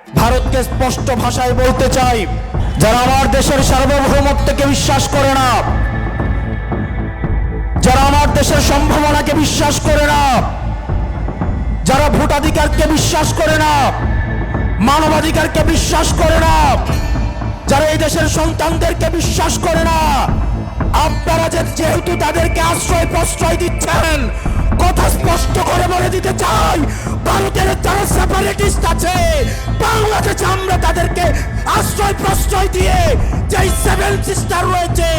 ভারতকে স্পষ্ট ভাষায় বলতে চাই, যারা আমার দেশের সার্বভৌমত্বকে বিশ্বাস করে না, যারা আমার দেশের সম্ভাবনাকে বিশ্বাস করে না, যারা ভোটাধিকারকে বিশ্বাস করে না, মানবাধিকারকে বিশ্বাস করে না, যারা এই দেশের সন্তানদেরকে বিশ্বাস করে না, আপনারা যেহেতু তাদেরকে আশ্রয় প্রশ্রয় দিচ্ছেন, কথা স্পষ্ট করে বলে দিতে চাই, ভারতের যারা সেপারেটিস্ট আছে বাংলাদেশে আমরা তাদেরকে আশ্রয় প্রশ্রয় দিয়ে যে সেভেন সিস্টার রয়েছে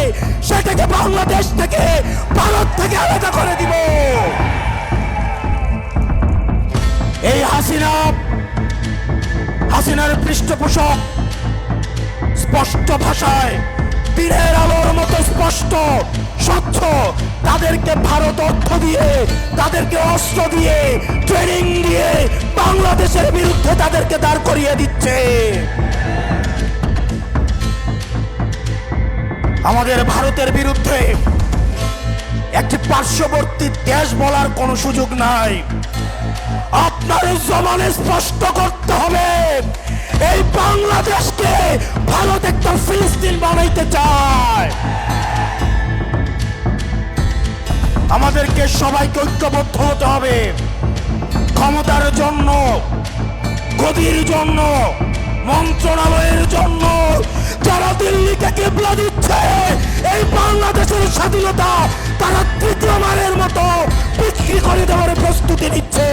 সেটাকে বাংলাদেশ থেকে, ভারত থেকে আলাদা করে দিব। এই হাসিনার পৃষ্ঠপোষক স্পষ্ট ভাষায় দিনের আলোর মতো স্পষ্ট স্বচ্ছ, তাদেরকে ভারত অর্থ দিয়ে, তাদেরকে অস্ত্র দিয়ে, ট্রেনিং দিয়ে বাংলাদেশের বিরুদ্ধে তাদেরকে দাঁড় করিয়ে দিচ্ছে। আমাদের ভারতের বিরুদ্ধে একটি পার্শ্ববর্তী দেশ বলার কোনো সুযোগ নাই। আপনার জবানে স্পষ্ট করতে হবে, এই বাংলাদেশকে ভারত একটা ফিলিস্তিন বানাইতে চায়। আমাদেরকে সবাইকে ঐক্যবদ্ধ হতে হবে। ক্ষমতার জন্য, গদির জন্য, মন্ত্রণালয়ের জন্য যারা দিল্লিকে কিবলা দিচ্ছে, এই বাংলাদেশের স্বাধীনতা তারা তৃতীয়বারের মতো বিক্রি করে দেওয়ার প্রস্তুতি নিচ্ছে।